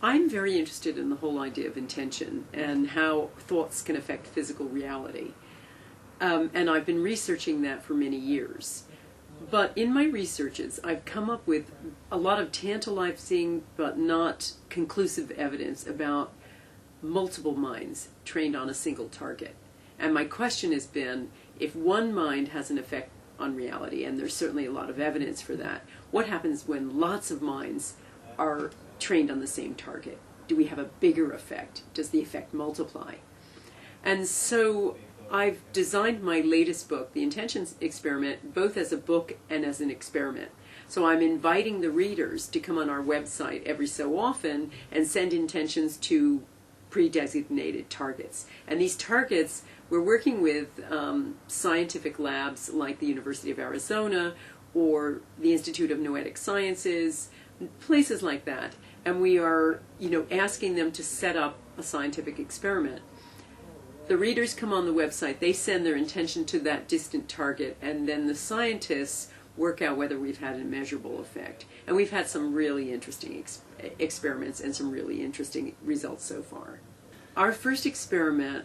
I'm very interested in the whole idea of intention and how thoughts can affect physical reality. And I've been researching that for many years. But in my researches, I've come up with a lot of tantalizing but not conclusive evidence about multiple minds trained on a single target. And my question has been, if one mind has an effect on reality, and there's certainly a lot of evidence for that, what happens when lots of minds are trained on the same target? Do we have a bigger effect? Does the effect multiply? And so I've designed my latest book, The Intention Experiment, both as a book and as an experiment. So I'm inviting the readers to come on our website every so often and send intentions to pre-designated targets. And these targets, we're working with scientific labs like the University of Arizona or the Institute of Noetic Sciences, places like that. And we are, asking them to set up a scientific experiment. The readers come on the website, they send their intention to that distant target, and then the scientists work out whether we've had a measurable effect. And we've had some really interesting experiments and some really interesting results so far. Our first experiment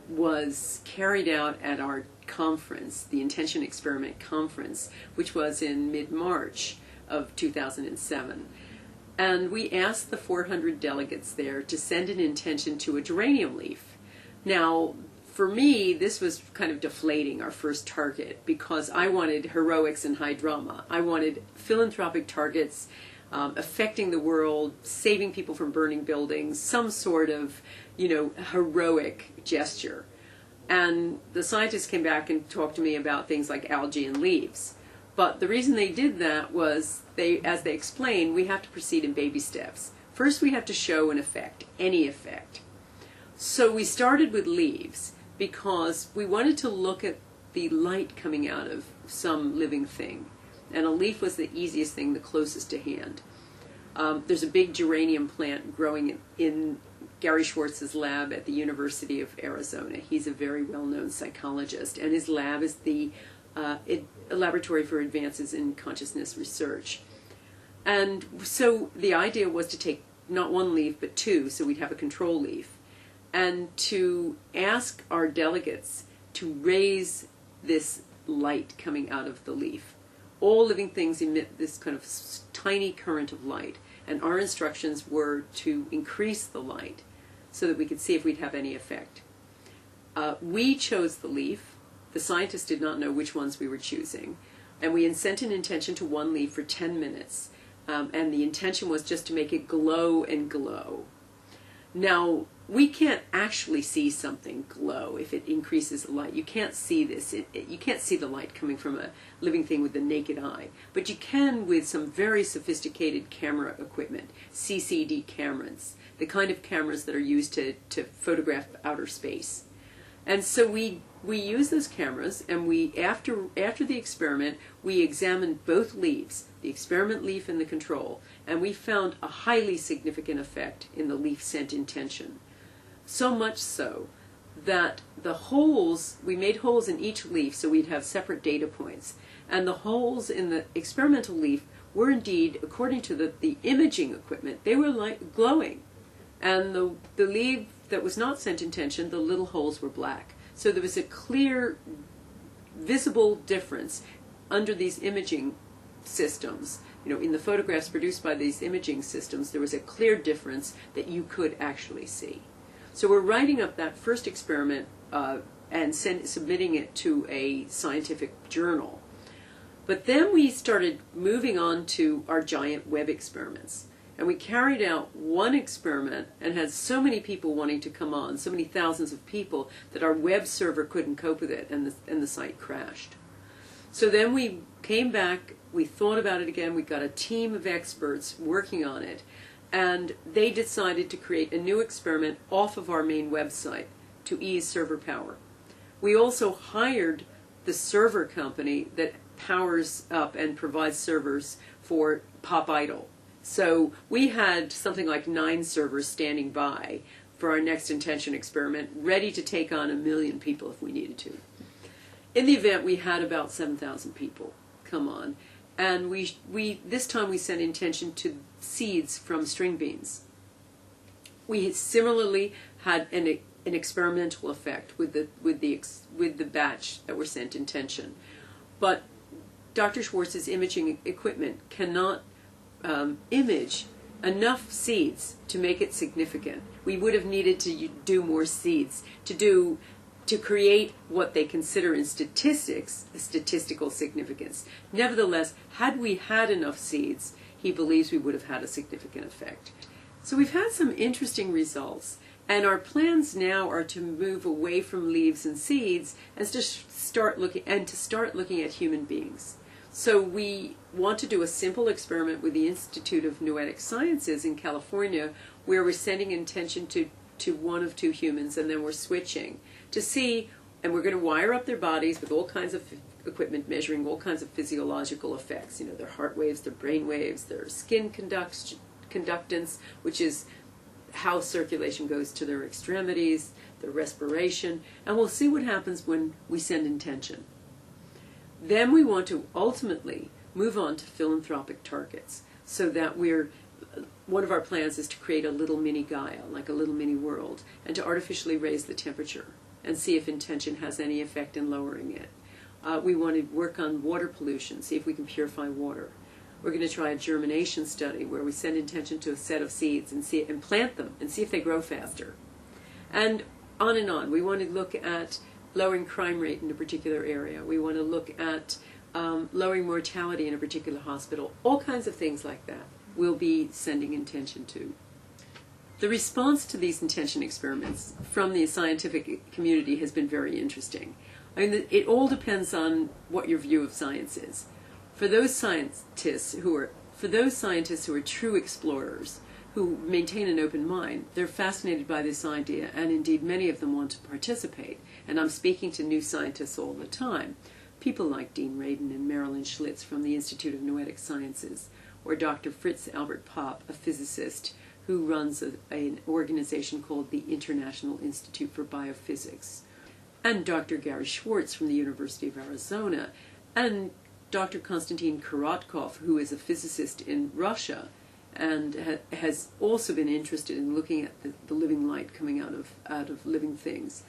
was carried out at our conference, the Intention Experiment Conference, which was in mid-March of 2007. And we asked the 400 delegates there to send an intention to a geranium leaf. Now, for me, this was kind of deflating, our first target, because I wanted heroics and high drama. I wanted philanthropic targets, affecting the world, saving people from burning buildings, some sort of, heroic gesture. And the scientists came back and talked to me about things like algae and leaves. But the reason they did that was, as they explained, we have to proceed in baby steps. First, we have to show an effect, any effect. So we started with leaves because we wanted to look at the light coming out of some living thing. And a leaf was the easiest thing, the closest to hand. There's a big geranium plant growing in Gary Schwartz's lab at the University of Arizona. He's a very well-known psychologist, and his lab is a laboratory for advances in consciousness research. And so the idea was to take not one leaf, but two, so we'd have a control leaf, and to ask our delegates to raise this light coming out of the leaf. All living things emit this kind of tiny current of light, and our instructions were to increase the light so that we could see if we'd have any effect. We chose the leaf. The scientists did not know which ones we were choosing, and we sent an intention to one leaf for 10 minutes, and the intention was just to make it glow and glow. Now, we can't actually see something glow if it increases the light. You can't see this. You can't see the light coming from a living thing with the naked eye. But you can with some very sophisticated camera equipment, CCD cameras, the kind of cameras that are used to photograph outer space. And so we use those cameras, and after the experiment, we examined both leaves, the experiment leaf and the control, and we found a highly significant effect in the leaf scent intention. So much so that the holes, we made holes in each leaf so we'd have separate data points, and the holes in the experimental leaf were indeed, according to the imaging equipment, they were like glowing. And the leaf that was not scent intention, the little holes were black. So there was a clear, visible difference under these imaging systems. In the photographs produced by these imaging systems, there was a clear difference that you could actually see. So we're writing up that first experiment and submitting it to a scientific journal. But then we started moving on to our giant web experiments. And we carried out one experiment and had so many people wanting to come on, so many thousands of people, that our web server couldn't cope with it, and the site crashed. So then we came back, we thought about it again, we got a team of experts working on it, and they decided to create a new experiment off of our main website to ease server power. We also hired the server company that powers up and provides servers for Pop Idol. So we had something like 9 servers standing by for our next intention experiment, ready to take on 1 million people if we needed to. In the event, we had about 7,000 people come on, and this time we sent intention to seeds from string beans. We similarly had an experimental effect with the batch that were sent intention, but Dr. Schwartz's imaging equipment cannot image enough seeds to make it significant. We would have needed to do more seeds to create what they consider in statistics the statistical significance. Nevertheless, had we had enough seeds, he believes we would have had a significant effect. So we've had some interesting results, and our plans now are to move away from leaves and seeds and to start looking at human beings. So we want to do a simple experiment with the Institute of Noetic Sciences in California, where we're sending intention to one of two humans, and then we're switching to see, and we're going to wire up their bodies with all kinds of equipment measuring all kinds of physiological effects, their heart waves, their brain waves, their skin conductance, which is how circulation goes to their extremities, their respiration, and we'll see what happens when we send intention. Then we want to ultimately move on to philanthropic targets, so that one of our plans is to create a little mini Gaia, like a little mini world, and to artificially raise the temperature and see if intention has any effect in lowering it. We want to work on water pollution, see if we can purify water. We're going to try a germination study where we send intention to a set of seeds and plant them and see if they grow faster. And on and on. We want to look at lowering crime rate in a particular area. We want to look at lowering mortality in a particular hospital. All kinds of things like that we'll be sending intention to. The response to these intention experiments from the scientific community has been very interesting. I mean, it all depends on what your view of science is. For those scientists who are true explorers, who maintain an open mind, they're fascinated by this idea, and indeed many of them want to participate. And I'm speaking to new scientists all the time. People like Dean Radin and Marilyn Schlitz from the Institute of Noetic Sciences, or Dr. Fritz Albert Popp, a physicist who runs an organization called the International Institute for Biophysics, and Dr. Gary Schwartz from the University of Arizona, and Dr. Konstantin Korotkov, who is a physicist in Russia and has also been interested in looking at the living light coming out of living things.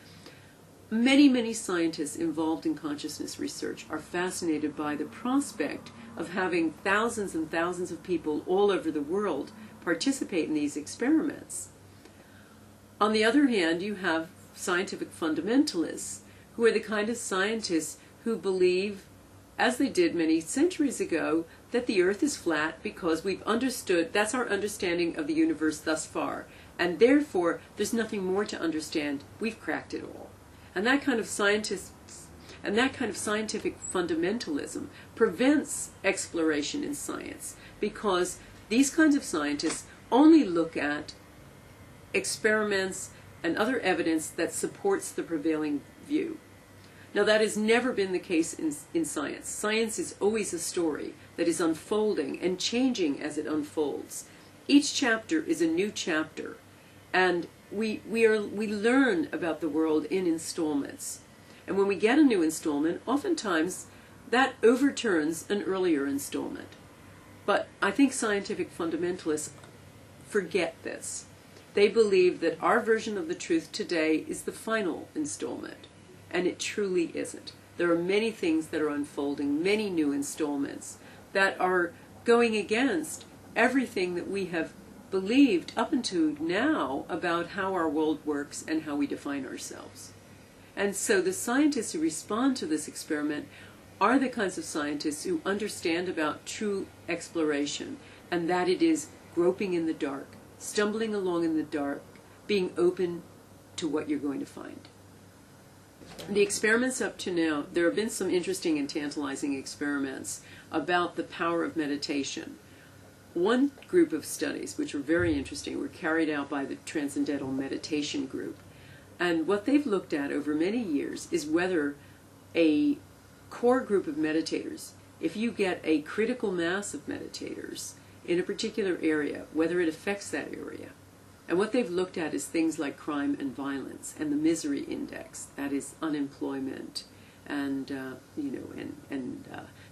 Many, many scientists involved in consciousness research are fascinated by the prospect of having thousands and thousands of people all over the world participate in these experiments. On the other hand, you have scientific fundamentalists, who are the kind of scientists who believe, as they did many centuries ago, that the Earth is flat because we've understood, that's our understanding of the universe thus far, and therefore there's nothing more to understand, we've cracked it all. And that kind of scientific fundamentalism prevents exploration in science, because these kinds of scientists only look at experiments and other evidence that supports the prevailing view. Now, that has never been the case in science. Science is always a story that is unfolding and changing as it unfolds. Each chapter is a new chapter, and we learn about the world in installments. And when we get a new installment, oftentimes that overturns an earlier installment. But I think scientific fundamentalists forget this. They believe that our version of the truth today is the final installment, and it truly isn't. There are many things that are unfolding, many new installments that are going against everything that we have believed up until now about how our world works and how we define ourselves. And so the scientists who respond to this experiment are the kinds of scientists who understand about true exploration, and that it is groping in the dark, stumbling along in the dark, being open to what you're going to find. The experiments up to now, there have been some interesting and tantalizing experiments about the power of meditation. One group of studies, which were very interesting, were carried out by the Transcendental Meditation Group. And what they've looked at over many years is whether a core group of meditators, if you get a critical mass of meditators in a particular area, whether it affects that area. And what they've looked at is things like crime and violence and the misery index, that is unemployment and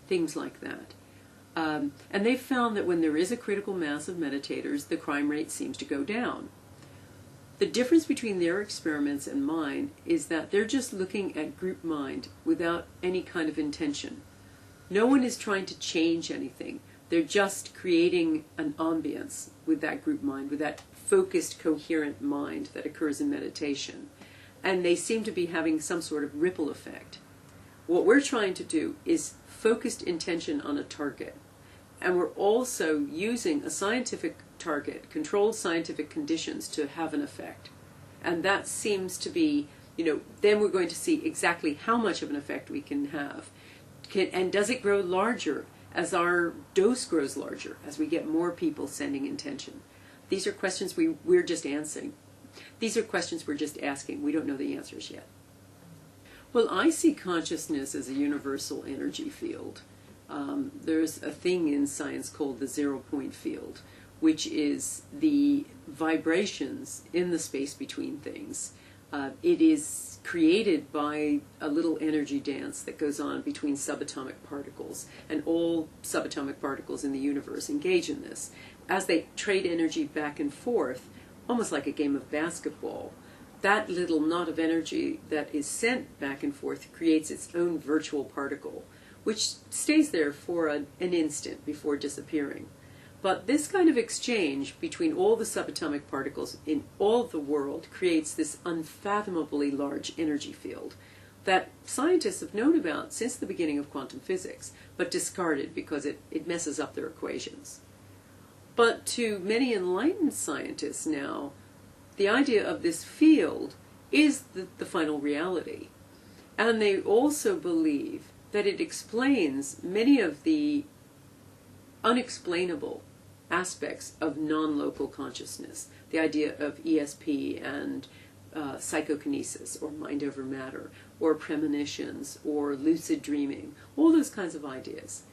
things like that. And they've found that when there is a critical mass of meditators, the crime rate seems to go down. The difference between their experiments and mine is that they're just looking at group mind without any kind of intention. No one is trying to change anything. They're just creating an ambience with that group mind, with that focused, coherent mind that occurs in meditation. And they seem to be having some sort of ripple effect. What we're trying to do is focused intention on a target. And we're also using a scientific target, controlled scientific conditions to have an effect. And that seems to be, then we're going to see exactly how much of an effect we can have. And does it grow larger as our dose grows larger, as we get more people sending intention? These are questions we're just answering. These are questions we're just asking. We don't know the answers yet. Well, I see consciousness as a universal energy field. There's a thing in science called the zero-point field, which is the vibrations in the space between things. It is created by a little energy dance that goes on between subatomic particles, and all subatomic particles in the universe engage in this. As they trade energy back and forth, almost like a game of basketball, that little knot of energy that is sent back and forth creates its own virtual particle, which stays there for an instant before disappearing. But this kind of exchange between all the subatomic particles in all the world creates this unfathomably large energy field that scientists have known about since the beginning of quantum physics, but discarded because it messes up their equations. But to many enlightened scientists now, the idea of this field is the final reality. And they also believe that it explains many of the unexplainable aspects of non-local consciousness, the idea of ESP and psychokinesis, or mind over matter, or premonitions, or lucid dreaming, all those kinds of ideas.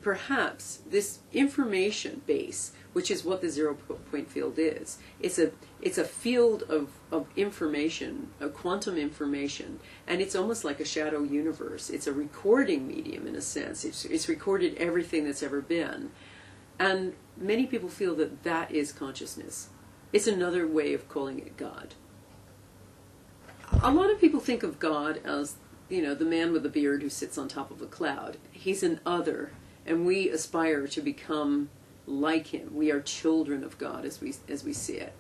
Perhaps this information base, which is what the zero-point field is, it's a field of information, a quantum information, and it's almost like a shadow universe. It's a recording medium in a sense. It's recorded everything that's ever been. And many people feel that that is consciousness. It's another way of calling it God. A lot of people think of God as, the man with the beard who sits on top of a cloud. He's an other, and we aspire to become like him. We are children of God as we see it.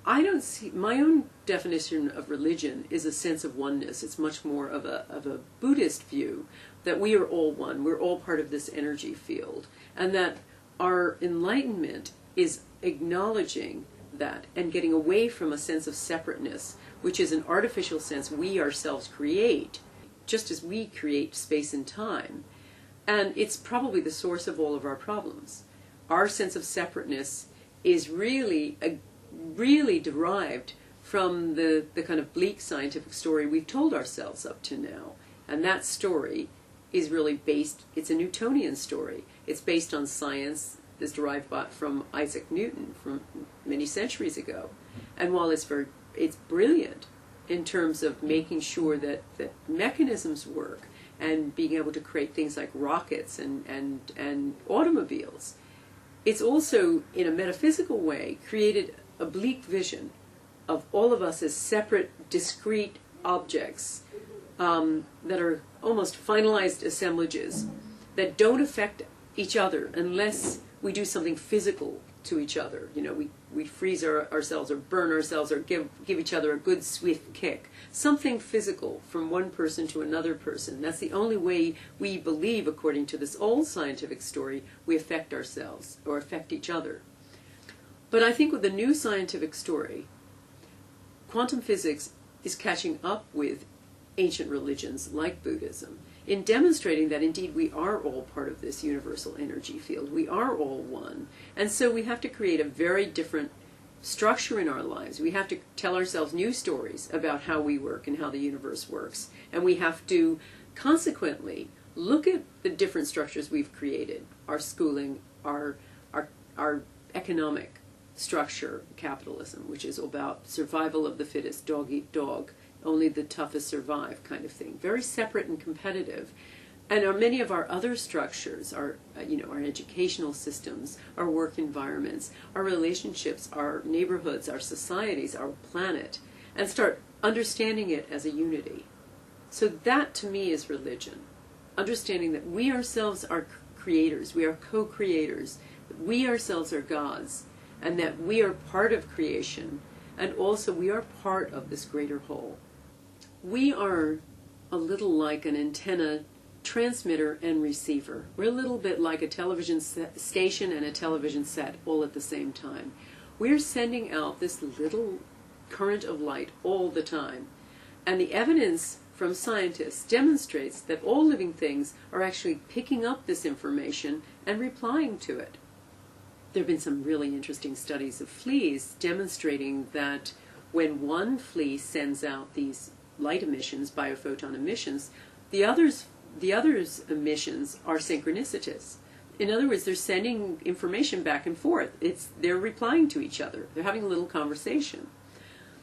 I don't see, my own definition of religion is a sense of oneness. It's much more of a Buddhist view that we are all one. We're all part of this energy field, and that our enlightenment is acknowledging that and getting away from a sense of separateness, which is an artificial sense we ourselves create, just as we create space and time. And it's probably the source of all of our problems. Our sense of separateness is really derived from the kind of bleak scientific story we've told ourselves up to now. And that story is really it's a Newtonian story. It's based on science that's derived from Isaac Newton from many centuries ago. And while it's brilliant in terms of making sure that mechanisms work and being able to create things like rockets and automobiles, it's also, in a metaphysical way, created a bleak vision of all of us as separate, discrete objects that are almost finalized assemblages that don't affect each other unless we do something physical to each other. We freeze ourselves or burn ourselves or give each other a good swift kick. Something physical from one person to another person. That's the only way we believe, according to this old scientific story, we affect ourselves or affect each other. But I think with the new scientific story, quantum physics is catching up with ancient religions like Buddhism in demonstrating that indeed we are all part of this universal energy field. We are all one. And so we have to create a very different structure in our lives. We have to tell ourselves new stories about how we work and how the universe works. And we have to consequently look at the different structures we've created, our schooling, our economic structure, capitalism, which is about survival of the fittest, dog eat dog, only the toughest survive kind of thing. Very separate and competitive. And many of our other structures, our educational systems, our work environments, our relationships, our neighborhoods, our societies, our planet, and start understanding it as a unity. So that, to me, is religion. Understanding that we ourselves are creators, we are co-creators, that we ourselves are gods, and that we are part of creation, and also we are part of this greater whole. We are a little like an antenna, transmitter, and receiver. We're a little bit like a television station and a television set all at the same time. We're sending out this little current of light all the time. And the evidence from scientists demonstrates that all living things are actually picking up this information and replying to it. There have been some really interesting studies of fleas demonstrating that when one flea sends out these light emissions, biophoton emissions, the others' emissions are synchronicitous. In other words, they're sending information back and forth. They're replying to each other. They're having a little conversation.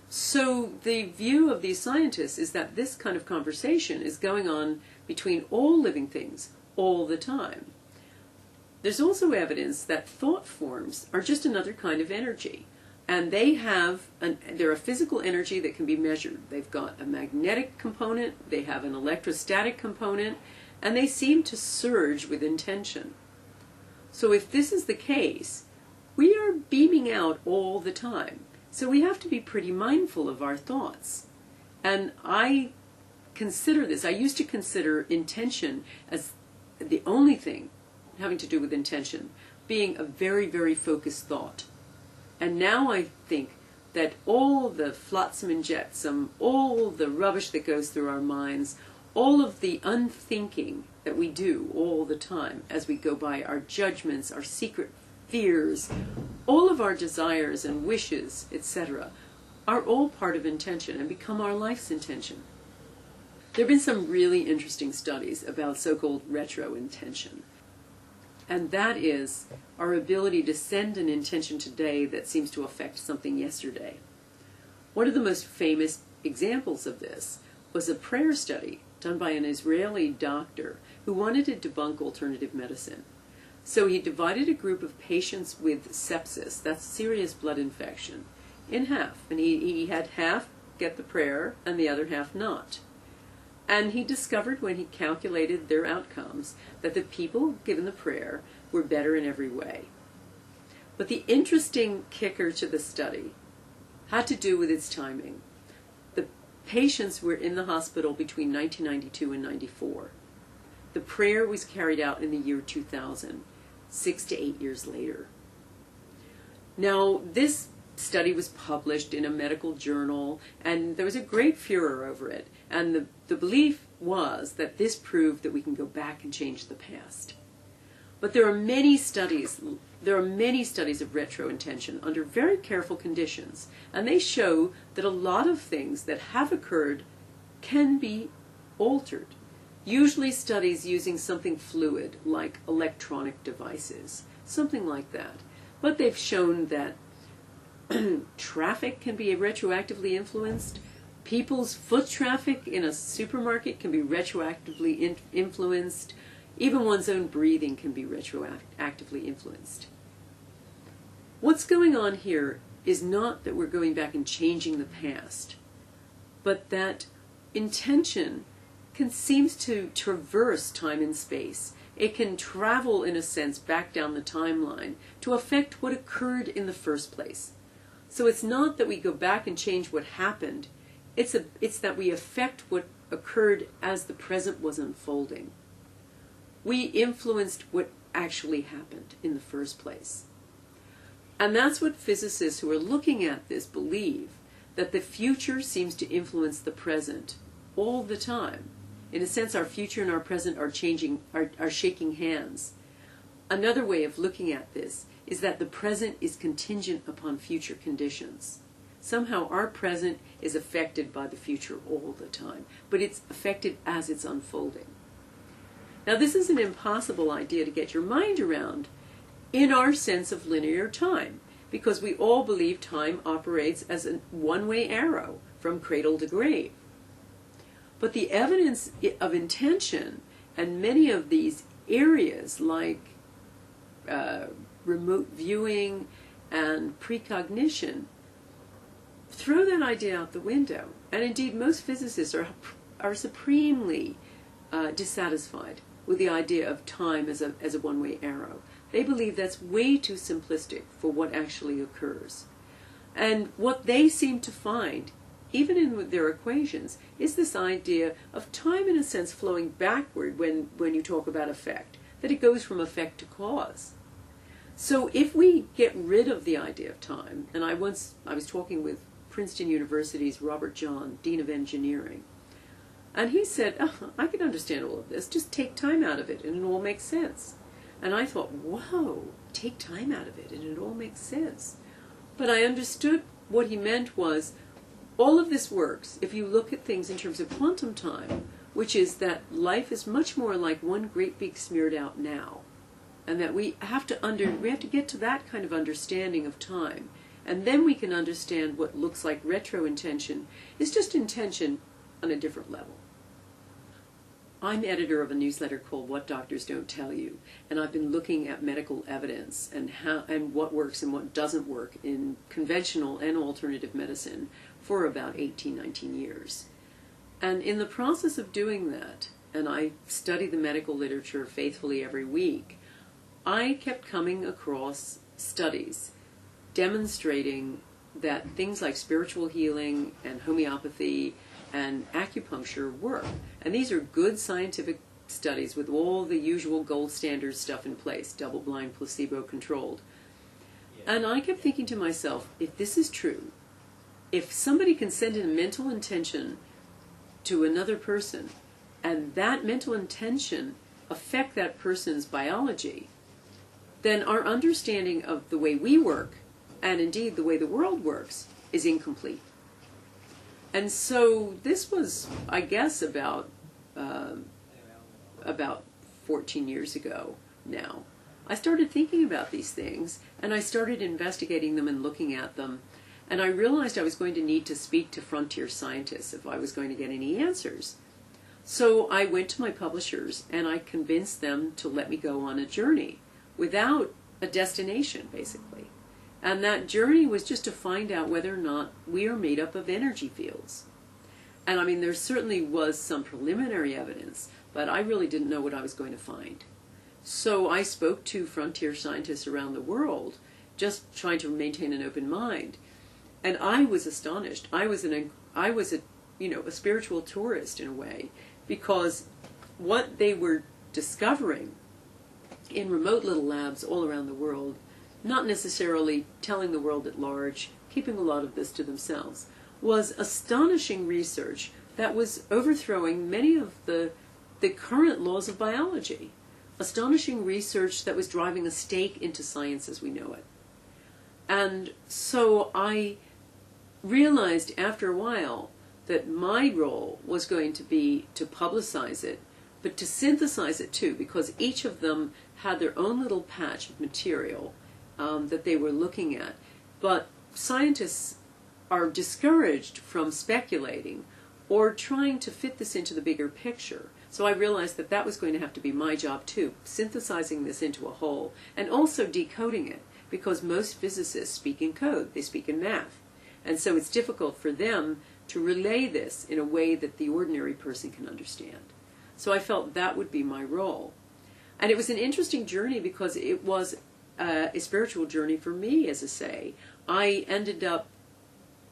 So the view of these scientists is that this kind of conversation is going on between all living things all the time. There's also evidence that thought forms are just another kind of energy. And they're a physical energy that can be measured. They've got a magnetic component, they have an electrostatic component, and they seem to surge with intention. So if this is the case, we are beaming out all the time. So we have to be pretty mindful of our thoughts. And I used to consider intention as the only thing having to do with intention, being a very, very focused thought. And now I think that all the flotsam and jetsam, all the rubbish that goes through our minds, all of the unthinking that we do all the time as we go by, our judgments, our secret fears, all of our desires and wishes, etc., are all part of intention and become our life's intention. There have been some really interesting studies about so-called retro-intention. And that is our ability to send an intention today that seems to affect something yesterday. One of the most famous examples of this was a prayer study done by an Israeli doctor who wanted to debunk alternative medicine. So he divided a group of patients with sepsis, that's serious blood infection, in half. And he had half get the prayer and the other half not. And he discovered when he calculated their outcomes that the people given the prayer were better in every way. But the interesting kicker to the study had to do with its timing. The patients were in the hospital between 1992 and 94. The prayer was carried out in the year 2000, 6 to 8 years later. Now, this study was published in a medical journal, and there was a great furor over it. And the belief was that this proved that we can go back and change the past. But there are many studies of retro-intention under very careful conditions, and they show that a lot of things that have occurred can be altered. Usually studies using something fluid like electronic devices, something like that. But they've shown that traffic can be retroactively influenced. People's foot traffic in a supermarket can be retroactively influenced. Even one's own breathing can be retroactively influenced. What's going on here is not that we're going back and changing the past, but that intention seems to traverse time and space. It can travel, in a sense, back down the timeline to affect what occurred in the first place. So it's not that we go back and change what happened. It's that we affect what occurred as the present was unfolding. We influenced what actually happened in the first place. And that's what physicists who are looking at this believe, that the future seems to influence the present all the time. In a sense, our future and our present are shaking hands. Another way of looking at this is that the present is contingent upon future conditions. Somehow our present is affected by the future all the time, but it's affected as it's unfolding. Now, this is an impossible idea to get your mind around in our sense of linear time, because we all believe time operates as a one-way arrow from cradle to grave. But the evidence of intention And many of these areas, like remote viewing and precognition, throw that idea out the window. And indeed, most physicists are supremely dissatisfied with the idea of time as a one-way arrow. They believe that's way too simplistic for what actually occurs. And what they seem to find, even in their equations, is this idea of time in a sense flowing backward when you talk about effect, that it goes from effect to cause. So if we get rid of the idea of time, and I was talking with Princeton University's Robert John, Dean of Engineering, and he said, I can understand all of this, just take time out of it and it all makes sense. And I thought, whoa, take time out of it and it all makes sense. But I understood what he meant was, all of this works if you look at things in terms of quantum time, which is that life is much more like one great big smeared out now. And that we have to get to that kind of understanding of time. And then we can understand what looks like retro intention is just intention on a different level. I'm editor of a newsletter called What Doctors Don't Tell You, and I've been looking at medical evidence and what works and what doesn't work in conventional and alternative medicine for about 18, 19 years. And in the process of doing that, and I study the medical literature faithfully every week, I kept coming across studies demonstrating that things like spiritual healing and homeopathy and acupuncture work. And these are good scientific studies with all the usual gold standard stuff in place, double-blind, placebo-controlled. And I kept thinking to myself, if this is true, if somebody can send in a mental intention to another person, and that mental intention affect that person's biology, then our understanding of the way we work, and indeed the way the world works, is incomplete. And so this was, I guess, about 14 years ago now. I started thinking about these things, and I started investigating them and looking at them, and I realized I was going to need to speak to frontier scientists if I was going to get any answers. So I went to my publishers, and I convinced them to let me go on a journey without a destination, basically. And that journey was just to find out whether or not we are made up of energy fields. And I mean, there certainly was some preliminary evidence, but I really didn't know what I was going to find. So I spoke to frontier scientists around the world, just trying to maintain an open mind. And I was astonished. I was a spiritual tourist in a way, because what they were discovering in remote little labs all around the world, not necessarily telling the world at large, keeping a lot of this to themselves, was astonishing research that was overthrowing many of the current laws of biology. Astonishing research that was driving a stake into science as we know it. And so I realized after a while that my role was going to be to publicize it, but to synthesize it too, because each of them had their own little patch of material that they were looking at. But scientists are discouraged from speculating or trying to fit this into the bigger picture. So I realized that that was going to have to be my job too, synthesizing this into a whole, and also decoding it, because most physicists speak in code, they speak in math. And so it's difficult for them to relay this in a way that the ordinary person can understand. So I felt that would be my role. And it was an interesting journey because it was a spiritual journey for me, as I say. I ended up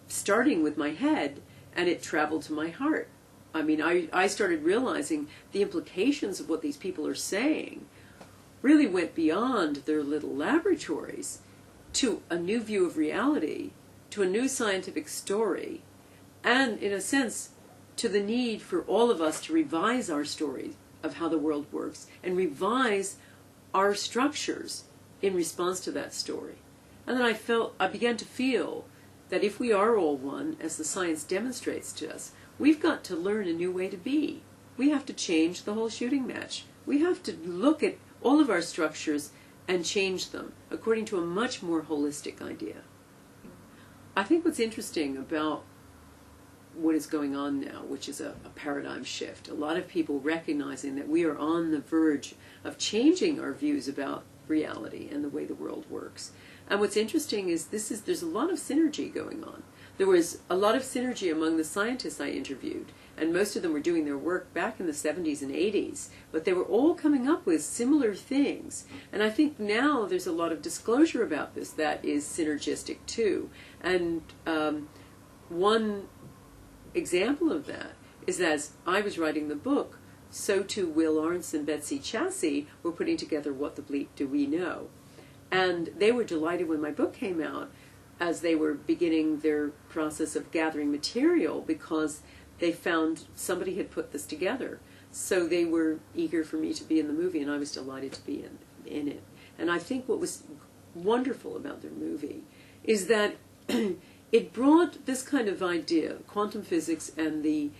starting with my head, and it traveled to my heart. I mean, I started realizing the implications of what these people are saying really went beyond their little laboratories to a new view of reality, to a new scientific story, and, in a sense, to the need for all of us to revise our stories of how the world works and revise our structures in response to that story. And then I began to feel that if we are all one, as the science demonstrates to us, we've got to learn a new way to be. We have to change the whole shooting match. We have to look at all of our structures and change them according to a much more holistic idea. I think what's interesting about what is going on now, which is a paradigm shift. A lot of people recognizing that we are on the verge of changing our views about reality and the way the world works. And what's interesting is there's a lot of synergy going on. There was a lot of synergy among the scientists I interviewed, and most of them were doing their work back in the 70s and 80s, but they were all coming up with similar things. And I think now there's a lot of disclosure about this that is synergistic too. And one example of that is that as I was writing the book, so too Will Lawrence and Betsy Chassie were putting together What the Bleep Do We Know? And they were delighted when my book came out, as they were beginning their process of gathering material, because they found somebody had put this together. So they were eager for me to be in the movie, and I was delighted to be in it. And I think what was wonderful about their movie is that it brought this kind of idea, quantum physics and the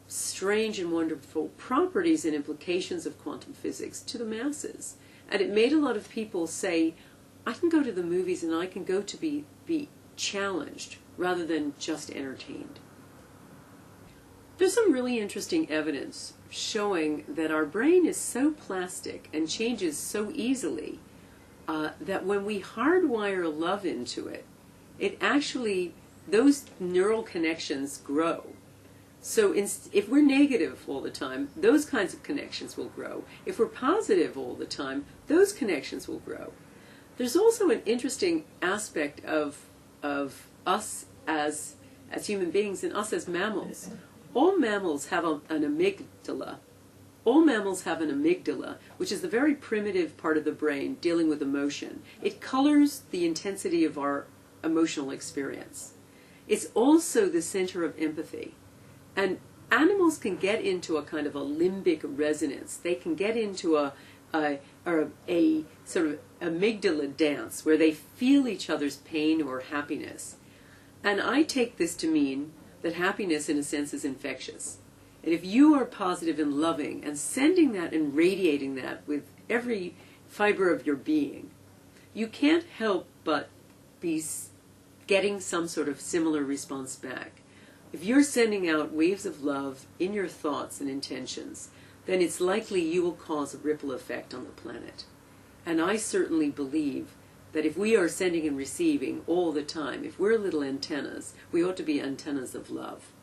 strange and wonderful properties and implications of quantum physics, to the masses. And it made a lot of people say, I can go to the movies and I can go to be challenged rather than just entertained. There's some really interesting evidence showing that our brain is so plastic and changes so easily that when we hardwire love into it, those neural connections grow. So if we're negative all the time, those kinds of connections will grow. If we're positive all the time, those connections will grow. There's also an interesting aspect of us as human beings and us as mammals. All mammals have an amygdala. All mammals have an amygdala, which is the very primitive part of the brain dealing with emotion. It colors the intensity of our emotional experience. It's also the center of empathy. And animals can get into a kind of a limbic resonance. They can get into a sort of amygdala dance where they feel each other's pain or happiness. And I take this to mean that happiness, in a sense, is infectious. And if you are positive and loving and sending that and radiating that with every fiber of your being, you can't help but be getting some sort of similar response back. If you're sending out waves of love in your thoughts and intentions, then it's likely you will cause a ripple effect on the planet. And I certainly believe that if we are sending and receiving all the time, if we're little antennas, we ought to be antennas of love.